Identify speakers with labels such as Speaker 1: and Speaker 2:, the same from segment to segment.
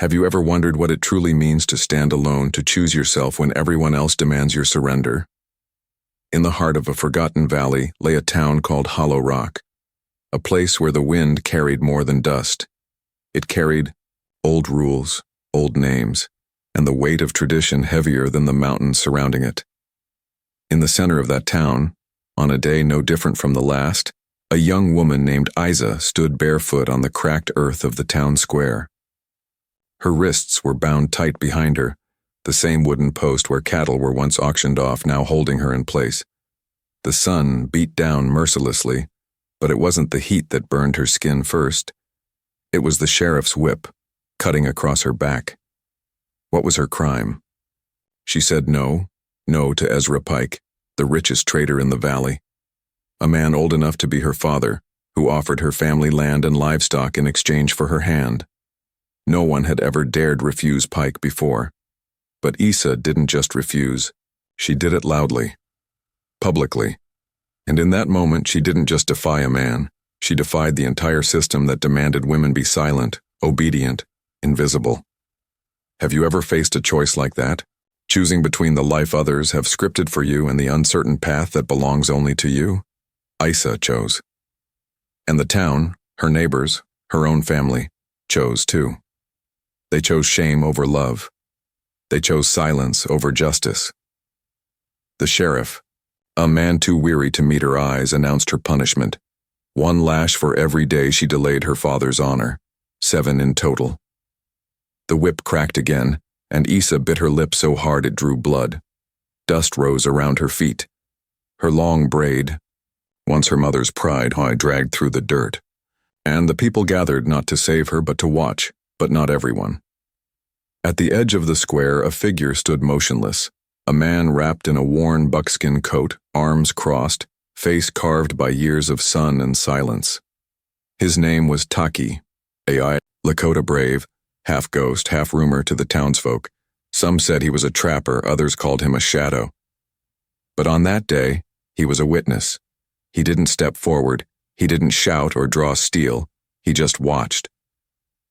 Speaker 1: Have you ever wondered what it truly means to stand alone, to choose yourself when everyone else demands your surrender? In the heart of a forgotten valley lay a town called Hollow Rock, a place where the wind carried more than dust. It carried old rules, old names, and the weight of tradition heavier than the mountains surrounding it. In the center of that town, on a day no different from the last, a young woman named Isa stood barefoot on the cracked earth of the town square. Her wrists were bound tight behind her, the same wooden post where cattle were once auctioned off now holding her in place. The sun beat down mercilessly, but it wasn't the heat that burned her skin first. It was the sheriff's whip, cutting across her back. What was her crime? She said no to Ezra Pike, the richest trader in the valley, a man old enough to be her father, who offered her family land and livestock in exchange for her hand. No one had ever dared refuse Pike before. But Isa didn't just refuse. She did it loudly, publicly. And in that moment, she didn't just defy a man. She defied the entire system that demanded women be silent, obedient, invisible. Have you ever faced a choice like that? Choosing between the life others have scripted for you and the uncertain path that belongs only to you? Isa chose. And the town, her neighbors, her own family, chose too. They chose shame over love. They chose silence over justice. The sheriff, a man too weary to meet her eyes, announced her punishment. 1 lash for every day she delayed her father's honor, 7 in total. The whip cracked again, and Isa bit her lip so hard it drew blood. Dust rose around her feet. Her long braid, once her mother's pride, dragged through the dirt. And the people gathered not to save her but to watch, but not everyone. At the edge of the square, a figure stood motionless, a man wrapped in a worn buckskin coat, arms crossed, face carved by years of sun and silence. His name was Taki, a Lakota brave, half ghost, half rumor to the townsfolk. Some said he was a trapper, others called him a shadow. But on that day, he was a witness. He didn't step forward, he didn't shout or draw steel, he just watched.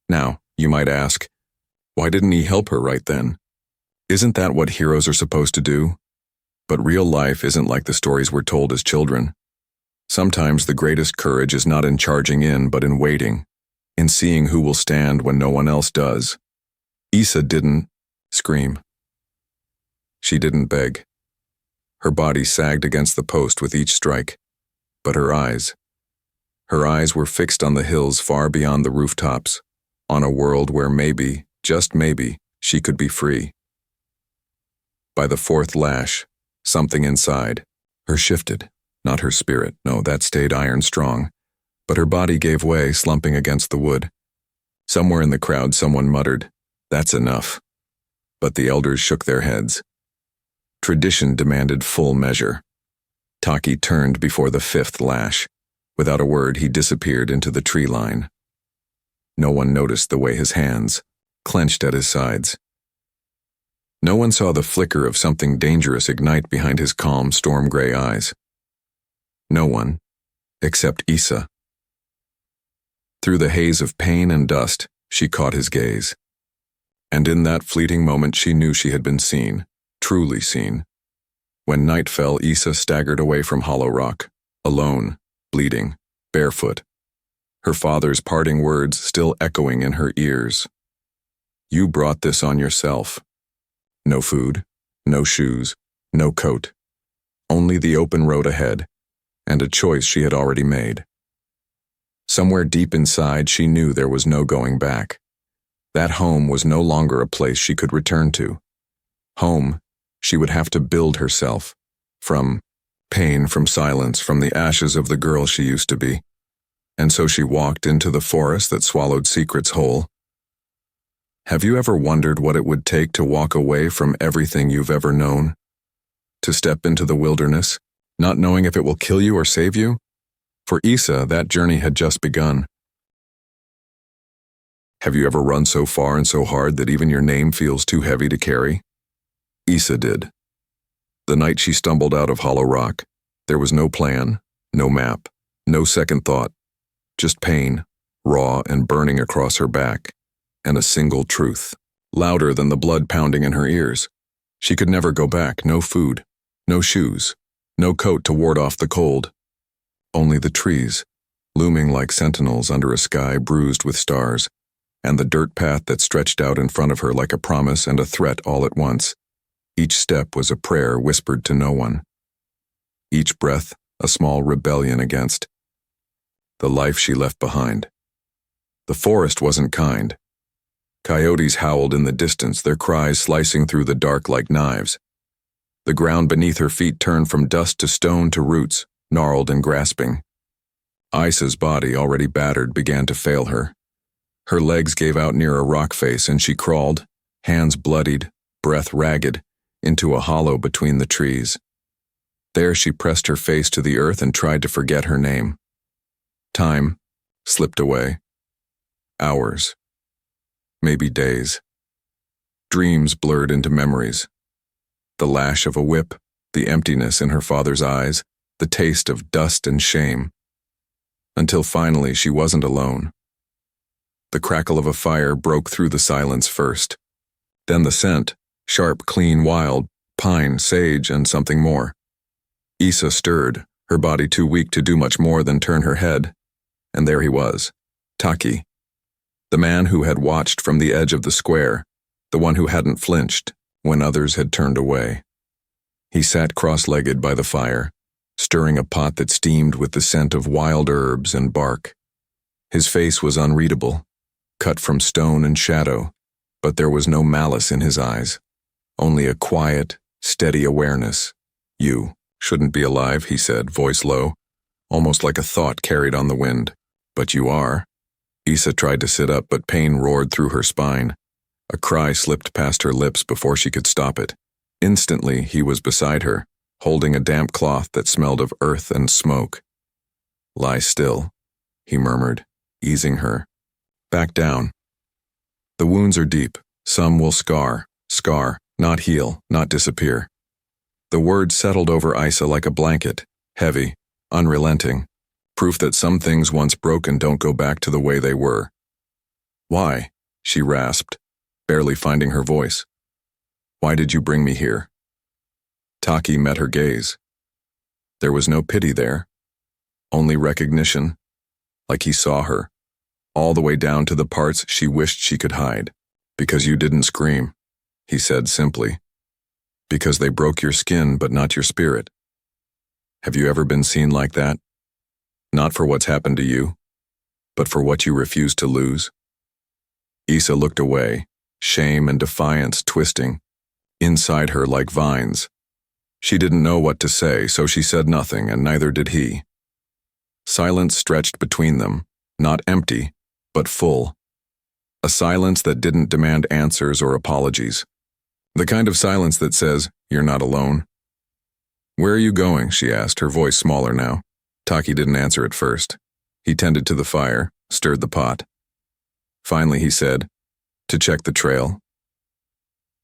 Speaker 1: Now, you might ask, why didn't he help her right then? Isn't that what heroes are supposed to do? But real life isn't like the stories we're told as children. Sometimes the greatest courage is not in charging in, but in waiting, in seeing who will stand when no one else does. Isa didn't scream. She didn't beg. Her body sagged against the post with each strike, but her eyes were fixed on the hills far beyond the rooftops, on a world where maybe, just maybe, she could be free. By the 4th lash, something inside her shifted, not her spirit, no, that stayed iron strong, but her body gave way, slumping against the wood. Somewhere in the crowd someone muttered, "That's enough." But the elders shook their heads. Tradition demanded full measure. Taki turned before the 5th lash. Without a word, he disappeared into the tree line. No one noticed the way his hands clenched at his sides. No one saw the flicker of something dangerous ignite behind his calm, storm-gray eyes. No one, except Isa. Through the haze of pain and dust, she caught his gaze. And in that fleeting moment, she knew she had been seen, truly seen. When night fell, Isa staggered away from Hollow Rock, alone, bleeding, barefoot. Her father's parting words still echoing in her ears. "You brought this on yourself." No food, no shoes, no coat. Only the open road ahead, and a choice she had already made. Somewhere deep inside, she knew there was no going back. That home was no longer a place she could return to. Home, she would have to build herself. From pain, from silence, from the ashes of the girl she used to be. And so she walked into the forest that swallowed secrets whole. Have you ever wondered what it would take to walk away from everything you've ever known? To step into the wilderness, not knowing if it will kill you or save you? For Isa, that journey had just begun. Have you ever run so far and so hard that even your name feels too heavy to carry? Isa did. The night she stumbled out of Hollow Rock, there was no plan, no map, no second thought, just pain, raw and burning across her back. and a single truth, louder than the blood pounding in her ears. She could never go back. No food, no shoes, no coat to ward off the cold. Only the trees, looming like sentinels under a sky bruised with stars, and the dirt path that stretched out in front of her like a promise and a threat all at once. Each step was a prayer whispered to no one. Each breath a small rebellion against the life she left behind. The forest wasn't kind. Coyotes howled in the distance, their cries slicing through the dark like knives. The ground beneath her feet turned from dust to stone to roots, gnarled and grasping. Isa's body, already battered, began to fail her. Her legs gave out near a rock face, and she crawled, hands bloodied, breath ragged, into a hollow between the trees. There she pressed her face to the earth and tried to forget her name. Time slipped away. Hours. Maybe days. Dreams blurred into memories. The lash of a whip, the emptiness in her father's eyes, the taste of dust and shame. Until finally she wasn't alone. The crackle of a fire broke through the silence first. Then the scent, sharp, clean, wild, pine, sage, and something more. Isa stirred, her body too weak to do much more than turn her head. And there he was, Taki. The man who had watched from the edge of the square, the one who hadn't flinched when others had turned away. He sat cross-legged by the fire, stirring a pot that steamed with the scent of wild herbs and bark. His face was unreadable, cut from stone and shadow, but there was no malice in his eyes, only a quiet, steady awareness. You shouldn't be alive, he said, voice low, almost like a thought carried on the wind. But you are. Isa tried to sit up, but pain roared through her spine. A cry slipped past her lips before she could stop it. Instantly, he was beside her, holding a damp cloth that smelled of earth and smoke. Lie still, he murmured, easing her. Back down. The wounds are deep. Some will scar, not heal, not disappear. The word settled over Isa like a blanket, heavy, unrelenting, proof that some things once broken don't go back to the way they were. Why? She rasped, barely finding her voice. Why did you bring me here? Taki met her gaze. There was no pity there, only recognition, like he saw her, all the way down to the parts she wished she could hide. Because you didn't scream, he said simply. Because they broke your skin but not your spirit. Have you ever been seen like that? Not for what's happened to you, but for what you refused to lose? Isa looked away, shame and defiance twisting inside her like vines. She didn't know what to say, so she said nothing, and neither did he. Silence stretched between them, not empty, but full. A silence that didn't demand answers or apologies. The kind of silence that says, you're not alone. Where are you going? She asked, her voice smaller now. Taki didn't answer at first. He tended to the fire, stirred the pot. Finally he said, to check the trail.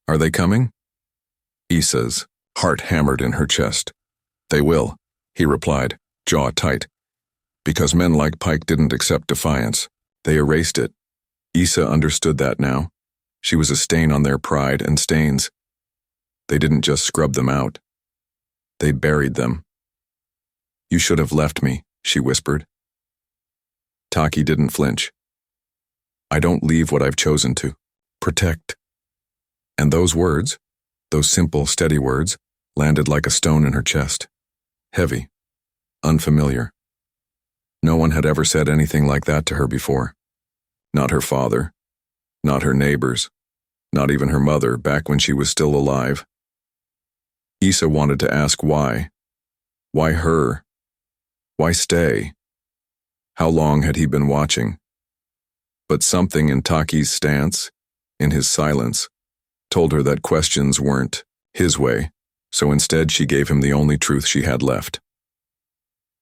Speaker 1: Are they coming? Isa's heart hammered in her chest. They will, he replied, jaw tight. Because men like Pike didn't accept defiance. They erased it. Isa understood that now. She was a stain on their pride and stains. They didn't just scrub them out. They buried them. You should have left me, she whispered. Taki didn't flinch. I don't leave what I've chosen to protect. And those words, those simple, steady words, landed like a stone in her chest. Heavy, unfamiliar. No one had ever said anything like that to her before. Not her father, not her neighbors, not even her mother back when she was still alive. Isa wanted to ask why. Why her? Why stay? How long had he been watching? But something in Taki's stance, in his silence, told her that questions weren't his way, so instead she gave him the only truth she had left.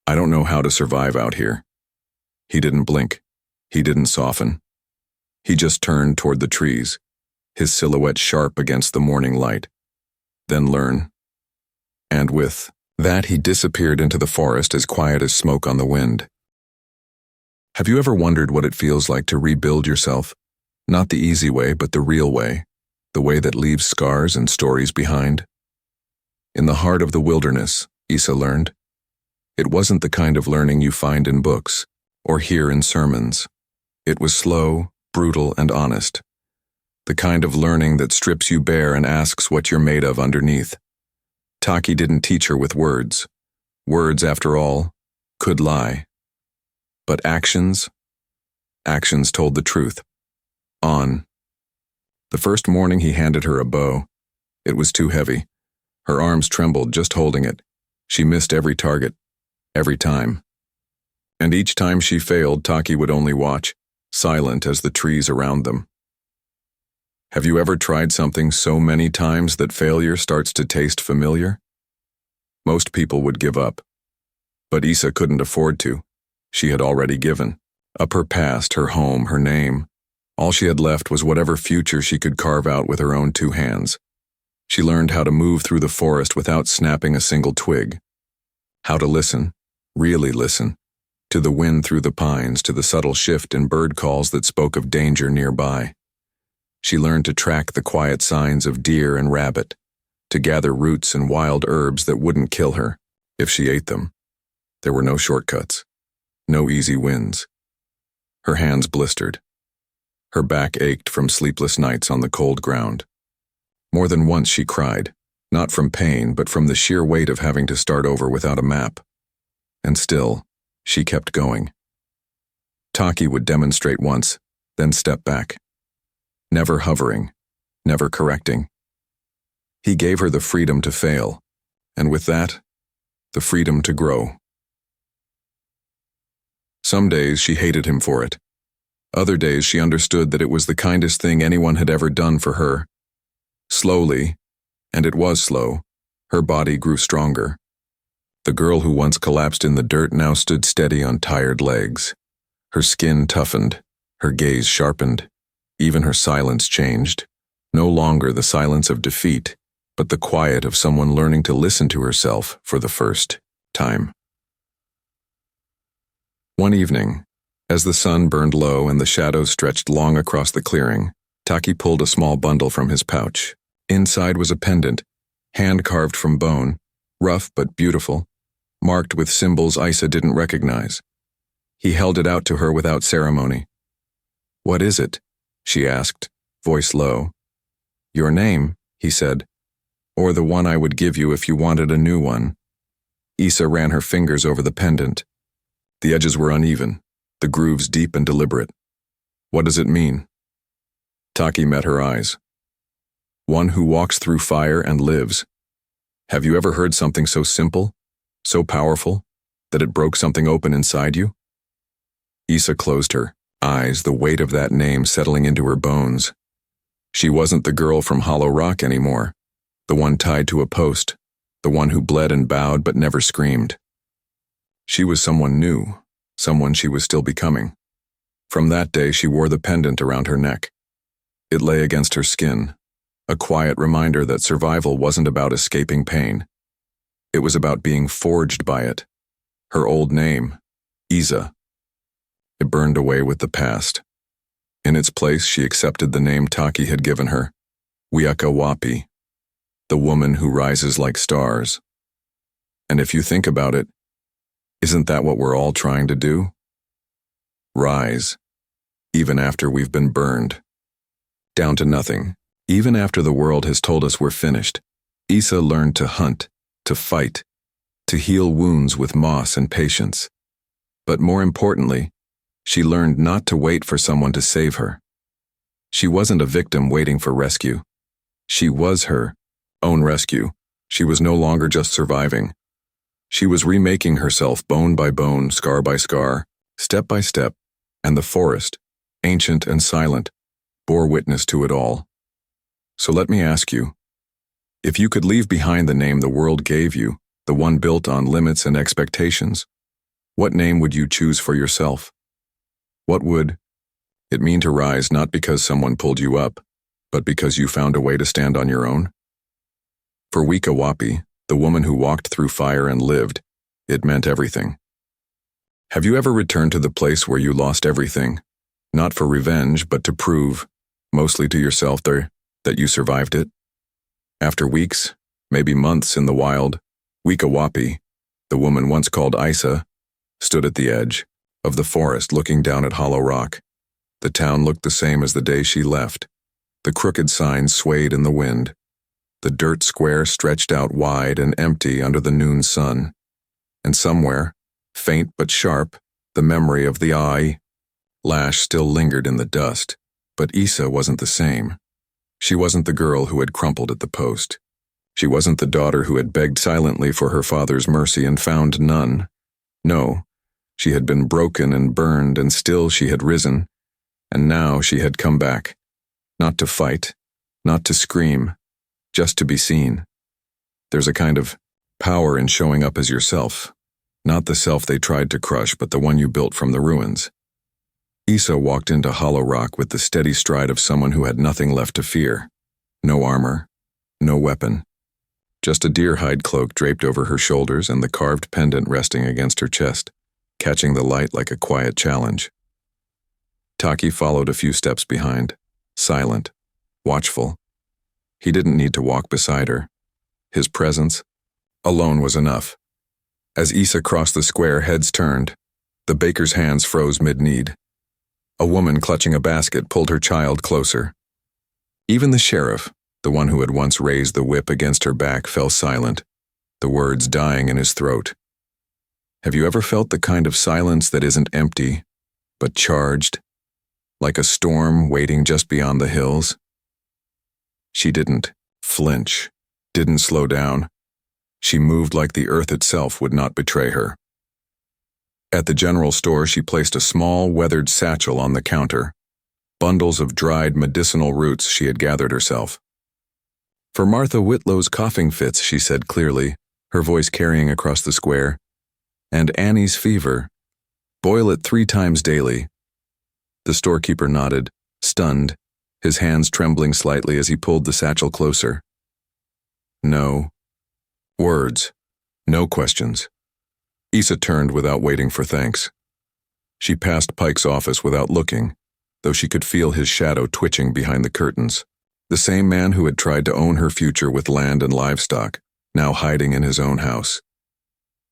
Speaker 1: I don't know how to survive out here. He didn't blink. He didn't soften. He just turned toward the trees, his silhouette sharp against the morning light. Then learn. And with that, he disappeared into the forest as quiet as smoke on the wind. Have you ever wondered what it feels like to rebuild yourself? Not the easy way, but the real way, the way that leaves scars and stories behind. In the heart of the wilderness, Isa learned. It wasn't the kind of learning you find in books or hear in sermons. It was slow, brutal, and honest. The kind of learning that strips you bare and asks what you're made of underneath. Taki didn't teach her with words. Words, after all, could lie. But actions told the truth. On. The first morning he handed her a bow. It was too heavy. Her arms trembled just holding it. She missed every target, every time. And each time she failed, Taki would only watch, silent as the trees around them. Have you ever tried something so many times that failure starts to taste familiar? Most people would give up. But Isa couldn't afford to. She had already given. Up her past, her home, her name. All she had left was whatever future she could carve out with her own two hands. She learned how to move through the forest without snapping a single twig. How to listen, really listen, to the wind through the pines, to the subtle shift in bird calls that spoke of danger nearby. She learned to track the quiet signs of deer and rabbit, to gather roots and wild herbs that wouldn't kill her if she ate them. There were no shortcuts, no easy wins. Her hands blistered. Her back ached from sleepless nights on the cold ground. More than once she cried, not from pain, but from the sheer weight of having to start over without a map. And still, she kept going. Taki would demonstrate once, then step back. Never hovering, never correcting. He gave her the freedom to fail, and with that, the freedom to grow. Some days she hated him for it. Other days she understood that it was the kindest thing anyone had ever done for her. Slowly, and it was slow, her body grew stronger. The girl who once collapsed in the dirt now stood steady on tired legs. Her skin toughened, her gaze sharpened, even her silence changed. No longer the silence of defeat, but the quiet of someone learning to listen to herself for the first time. One evening, as the sun burned low and the shadows stretched long across the clearing, Taki pulled a small bundle from his pouch. Inside was a pendant, hand-carved from bone, rough but beautiful, marked with symbols Isa didn't recognize. He held it out to her without ceremony. "What is it?" she asked, voice low. "Your name," he said, "or the one I would give you if you wanted a new one." Isa ran her fingers over the pendant. The edges were uneven, the grooves deep and deliberate. "What does it mean?" Taki met her eyes. "One who walks through fire and lives." Have you ever heard something so simple, so powerful, that it broke something open inside you? Isa closed her eyes, the weight of that name settling into her bones. She wasn't the girl from Hollow Rock anymore, the one tied to a post, the one who bled and bowed but never screamed. She was someone new, someone she was still becoming. From that day she wore the pendant around her neck. It lay against her skin, a quiet reminder that survival wasn't about escaping pain. It was about being forged by it. Her old name, Isa. It burned away with the past. In its place, she accepted the name Taki had given her, Wiaka-Wapi, the woman who rises like stars. And if you think about it, isn't that what we're all trying to do? Rise, even after we've been burned. Down to nothing, even after the world has told us we're finished. Isa learned to hunt, to fight, to heal wounds with moss and patience. But more importantly, she learned not to wait for someone to save her. She wasn't a victim waiting for rescue. She was her own rescue. She was no longer just surviving. She was remaking herself bone by bone, scar by scar, step by step, and the forest, ancient and silent, bore witness to it all. So let me ask you, if you could leave behind the name the world gave you, the one built on limits and expectations, what name would you choose for yourself? What would it mean to rise not because someone pulled you up, but because you found a way to stand on your own? For Wiaka-Wapi, the woman who walked through fire and lived, it meant everything. Have you ever returned to the place where you lost everything, not for revenge, but to prove mostly to yourself there, that you survived it. After weeks, maybe months in the wild, Wikawapi, the woman once called Isa, stood at the edge of the forest looking down at Hollow Rock. The town looked the same as the day she left. The crooked signs swayed in the wind. The dirt square stretched out wide and empty under the noon sun. And somewhere, faint but sharp, the memory of the eye lash still lingered in the dust. But Isa wasn't the same. She wasn't the girl who had crumpled at the post. She wasn't the daughter who had begged silently for her father's mercy and found none. No, she had been broken and burned, and still she had risen. And now she had come back. Not to fight, not to scream, just to be seen. There's a kind of power in showing up as yourself. Not the self they tried to crush, but the one you built from the ruins. Isa walked into Hollow Rock with the steady stride of someone who had nothing left to fear. No armor, no weapon. Just a deer-hide cloak draped over her shoulders and the carved pendant resting against her chest, catching the light like a quiet challenge. Taki followed a few steps behind, silent, watchful. He didn't need to walk beside her. His presence alone was enough. As Isa crossed the square, heads turned. The baker's hands froze mid-knead. A woman clutching a basket pulled her child closer. Even the sheriff, the one who had once raised the whip against her back, fell silent, the words dying in his throat. Have you ever felt the kind of silence that isn't empty, but charged, like a storm waiting just beyond the hills? She didn't flinch, didn't slow down. She moved like the earth itself would not betray her. At the general store, she placed a small, weathered satchel on the counter, bundles of dried medicinal roots she had gathered herself. For Martha Whitlow's coughing fits, she said clearly, her voice carrying across the square, and Annie's fever, boil it 3 times daily. The storekeeper nodded, stunned, his hands trembling slightly as he pulled the satchel closer. No words, no questions. Isa turned without waiting for thanks. She passed Pike's office without looking, though she could feel his shadow twitching behind the curtains. The same man who had tried to own her future with land and livestock, now hiding in his own house.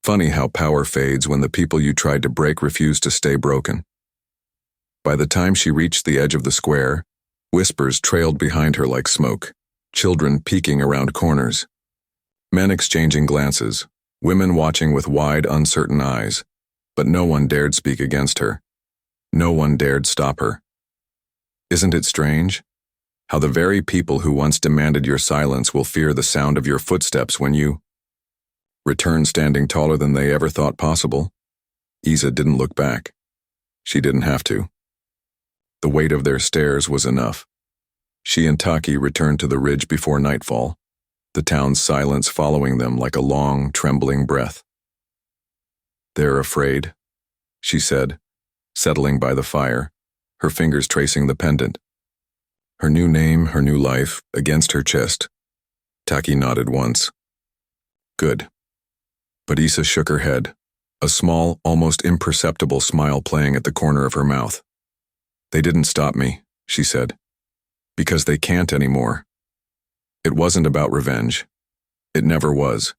Speaker 1: Funny how power fades when the people you tried to break refuse to stay broken. By the time she reached the edge of the square, whispers trailed behind her like smoke, children peeking around corners, men exchanging glances, women watching with wide, uncertain eyes, but no one dared speak against her. No one dared stop her. Isn't it strange? How the very people who once demanded your silence will fear the sound of your footsteps when you return standing taller than they ever thought possible? Isa didn't look back. She didn't have to. The weight of their stares was enough. She and Taki returned to the ridge before nightfall, the town's silence following them like a long, trembling breath. "They're afraid," she said, settling by the fire, her fingers tracing the pendant. Her new name, her new life, against her chest. Taki nodded once. Good. But Isa shook her head, a small, almost imperceptible smile playing at the corner of her mouth. "They didn't stop me," she said, "because they can't anymore. It wasn't about revenge. It never was.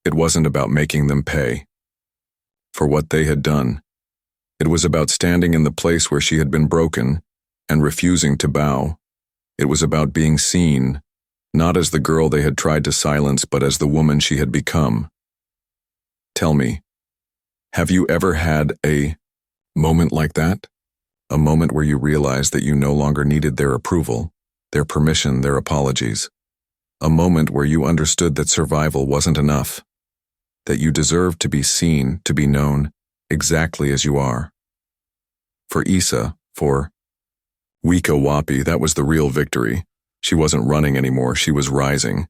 Speaker 1: It wasn't about making them pay for what they had done. It was about standing in the place where she had been broken and refusing to bow. It was about being seen, not as the girl they had tried to silence, but as the woman she had become. Tell me, have you ever had a moment like that? A moment where you realized that you no longer needed their approval, their permission, their apologies. A moment where you understood that survival wasn't enough, that you deserved to be seen, to be known, exactly as you are. For Isa, for Wikawapi, that was the real victory. She wasn't running anymore, she was rising.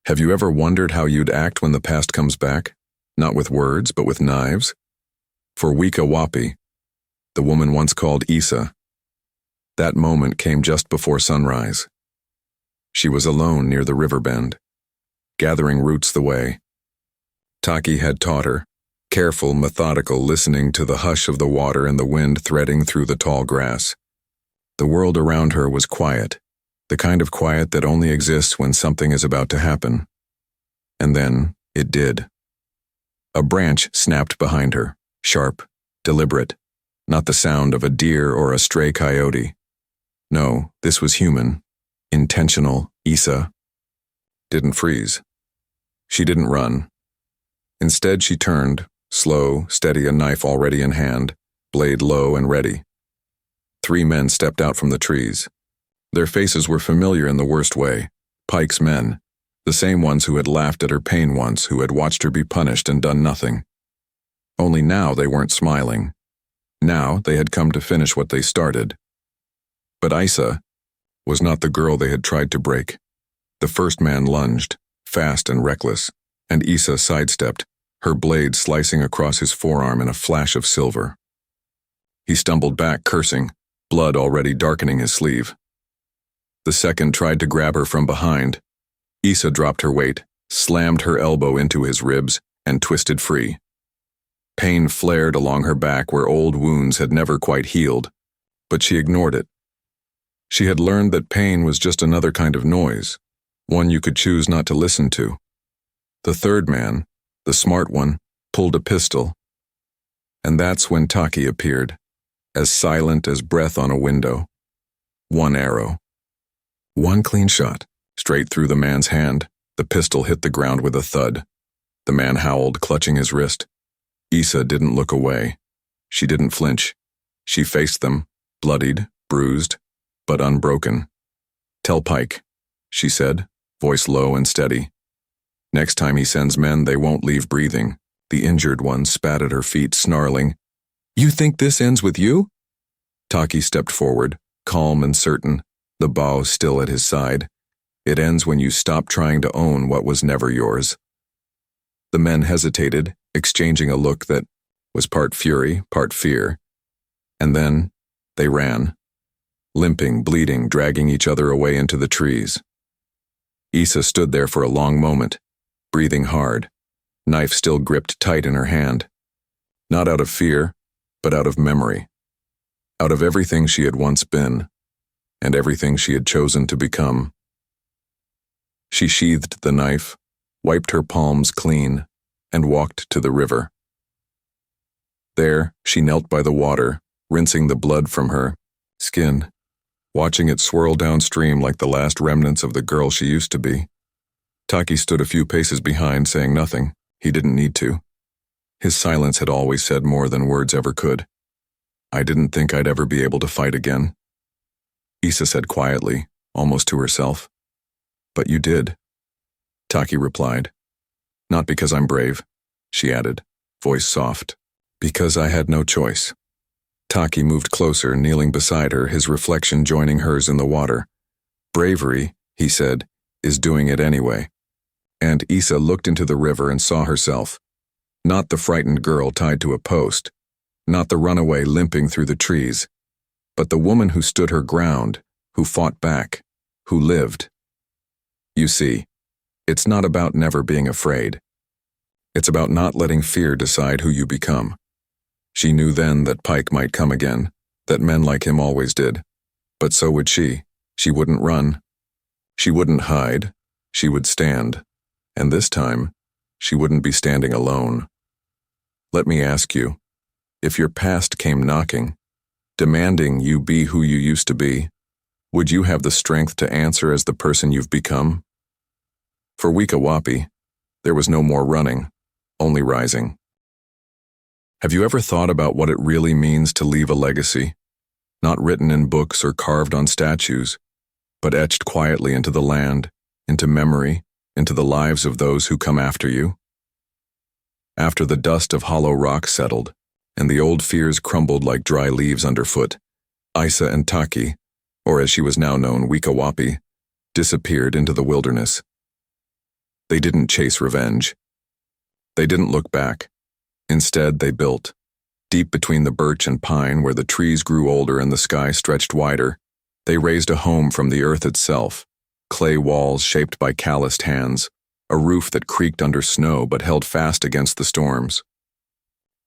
Speaker 1: Have you ever wondered how you'd act when the past comes back? Not with words, but with knives? For Wikawapi, the woman once called Isa, that moment came just before sunrise. She was alone near the river bend, gathering roots the way. Taki had taught her, careful, methodical, listening to the hush of the water and the wind threading through the tall grass. The world around her was quiet, the kind of quiet that only exists when something is about to happen. And then it did. A branch snapped behind her, sharp, deliberate, not the sound of a deer or a stray coyote. No, this was human, intentional. Isa didn't freeze. She didn't run. Instead, she turned, slow, steady, a knife already in hand, blade low and ready. 3 men stepped out from the trees. Their faces were familiar in the worst way. Pike's men, the same ones who had laughed at her pain once, who had watched her be punished and done nothing. Only now they weren't smiling. Now they had come to finish what they started. But Isa was not the girl they had tried to break. The first man lunged, fast and reckless, and Isa sidestepped, her blade slicing across his forearm in a flash of silver. He stumbled back, cursing, blood already darkening his sleeve. The second tried to grab her from behind. Isa dropped her weight, slammed her elbow into his ribs, and twisted free. Pain flared along her back where old wounds had never quite healed, but she ignored it. She had learned that pain was just another kind of noise, one you could choose not to listen to. The third man, the smart one, pulled a pistol. And that's when Taki appeared, as silent as breath on a window. 1 arrow. 1 clean shot, straight through the man's hand. The pistol hit the ground with a thud. The man howled, clutching his wrist. Isa didn't look away. She didn't flinch. She faced them, bloodied, bruised, but unbroken. "Tell Pike," she said, voice low and steady. "Next time he sends men, they won't leave breathing." The injured one spat at her feet, snarling, "You think this ends with you?" Taki stepped forward, calm and certain, the bow still at his side. "It ends when you stop trying to own what was never yours." The men hesitated, exchanging a look that was part fury, part fear. And then they ran, limping, bleeding, dragging each other away into the trees. Isa stood there for a long moment, breathing hard, knife still gripped tight in her hand. Not out of fear, but out of memory. Out of everything she had once been, and everything she had chosen to become. She sheathed the knife, wiped her palms clean, and walked to the river. There, she knelt by the water, rinsing the blood from her skin, watching it swirl downstream like the last remnants of the girl she used to be. Taki stood a few paces behind, saying nothing. He didn't need to. His silence had always said more than words ever could. "I didn't think I'd ever be able to fight again," Isa said quietly, almost to herself. "But you did," Taki replied. "Not because I'm brave," she added, voice soft. "Because I had no choice." Taki moved closer, kneeling beside her, his reflection joining hers in the water. "Bravery," he said, "is doing it anyway." And Isa looked into the river and saw herself. Not the frightened girl tied to a post, not the runaway limping through the trees, but the woman who stood her ground, who fought back, who lived. You see, it's not about never being afraid. It's about not letting fear decide who you become. She knew then that Pike might come again, that men like him always did. But so would she. She wouldn't run. She wouldn't hide. She would stand. And this time, she wouldn't be standing alone. Let me ask you, if your past came knocking, demanding you be who you used to be, would you have the strength to answer as the person you've become? For Wikawapi, there was no more running, only rising. Have you ever thought about what it really means to leave a legacy? Not written in books or carved on statues, but etched quietly into the land, into memory, into the lives of those who come after you? After the dust of hollow rock settled, and the old fears crumbled like dry leaves underfoot, Isa and Taki, or as she was now known, Wikawapi, disappeared into the wilderness. They didn't chase revenge. They didn't look back. Instead, they built. Deep between the birch and pine, where the trees grew older and the sky stretched wider, they raised a home from the earth itself, clay walls shaped by calloused hands, a roof that creaked under snow but held fast against the storms.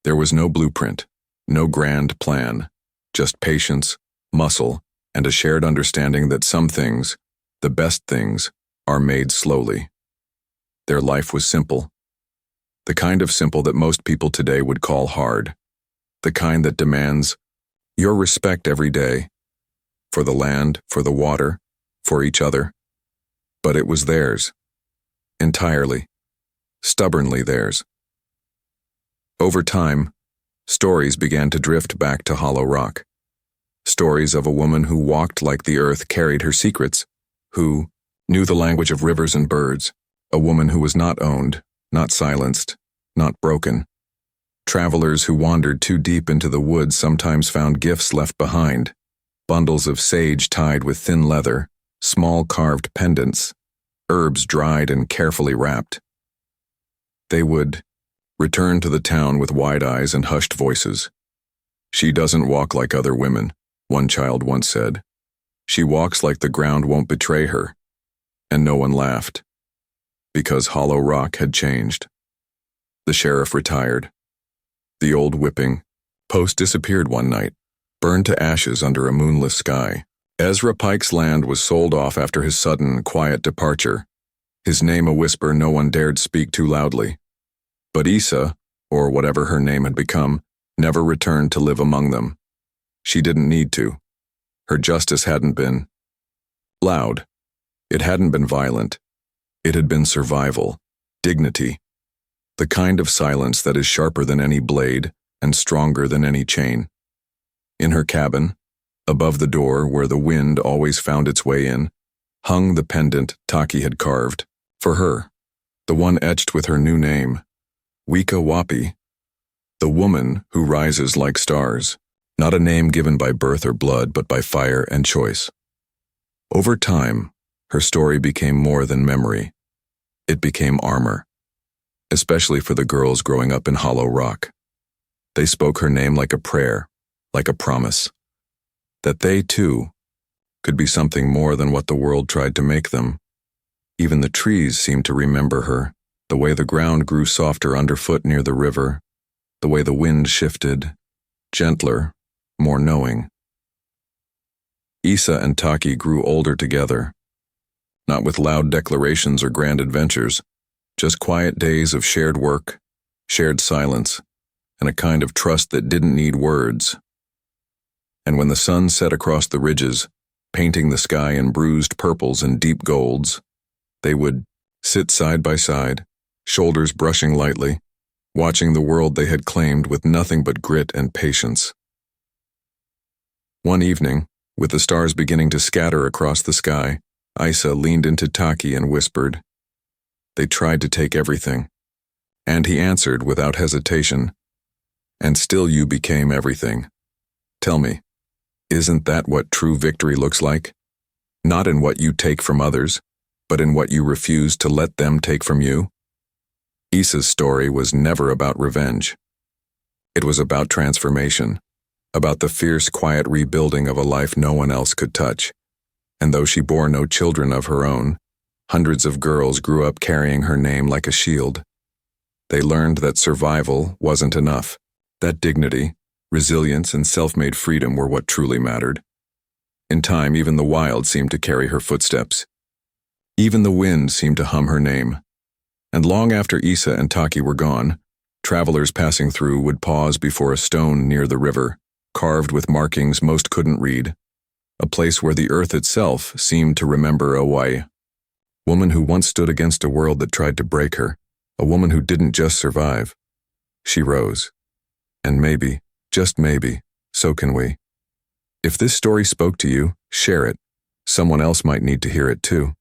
Speaker 1: There was no blueprint, no grand plan, just patience, muscle, and a shared understanding that some things, the best things, are made slowly. Their life was simple. The kind of simple that most people today would call hard. The kind that demands your respect every day, for the land, for the water, for each other. But it was theirs. Entirely. Stubbornly theirs. Over time, stories began to drift back to Hollow Rock. Stories of a woman who walked like the earth carried her secrets, who knew the language of rivers and birds, a woman who was not owned, not silenced, not broken. Travelers who wandered too deep into the woods sometimes found gifts left behind, bundles of sage tied with thin leather, small carved pendants, herbs dried and carefully wrapped. They would return to the town with wide eyes and hushed voices. "She doesn't walk like other women," one child once said. "She walks like the ground won't betray her." And no one laughed, because Hollow Rock had changed. The sheriff retired. The old whipping post disappeared one night, burned to ashes under a moonless sky. Ezra Pike's land was sold off after his sudden, quiet departure, his name a whisper no one dared speak too loudly. But Isa, or whatever her name had become, never returned to live among them. She didn't need to. Her justice hadn't been loud. It hadn't been violent. It had been survival, dignity, the kind of silence that is sharper than any blade and stronger than any chain. In her cabin, above the door where the wind always found its way in, hung the pendant Taki had carved, for her, the one etched with her new name, Wika Wapi, the woman who rises like stars, not a name given by birth or blood but by fire and choice. Over time, her story became more than memory. It became armor, especially for the girls growing up in Hollow Rock. They spoke her name like a prayer, like a promise, that they, too, could be something more than what the world tried to make them. Even the trees seemed to remember her, the way the ground grew softer underfoot near the river, the way the wind shifted, gentler, more knowing. Isa and Taki grew older together, not with loud declarations or grand adventures, just quiet days of shared work, shared silence, and a kind of trust that didn't need words. And when the sun set across the ridges, painting the sky in bruised purples and deep golds, they would sit side by side, shoulders brushing lightly, watching the world they had claimed with nothing but grit and patience. One evening, with the stars beginning to scatter across the sky, Isa leaned into Taki and whispered. They tried to take everything. And he answered without hesitation, "And still you became everything. Tell me, isn't that what true victory looks like? Not in what you take from others, but in what you refuse to let them take from you?" Isa's story was never about revenge. It was about transformation, about the fierce, quiet rebuilding of a life no one else could touch. And though she bore no children of her own, hundreds of girls grew up carrying her name like a shield. They learned that survival wasn't enough, that dignity, resilience, and self-made freedom were what truly mattered. In time, even the wild seemed to carry her footsteps. Even the wind seemed to hum her name. And long after Isa and Taki were gone, travelers passing through would pause before a stone near the river, carved with markings most couldn't read, a place where the earth itself seemed to remember a woman who once stood against a world that tried to break her, a woman who didn't just survive. She rose. And maybe, just maybe, so can we. If this story spoke to you, share it. Someone else might need to hear it too.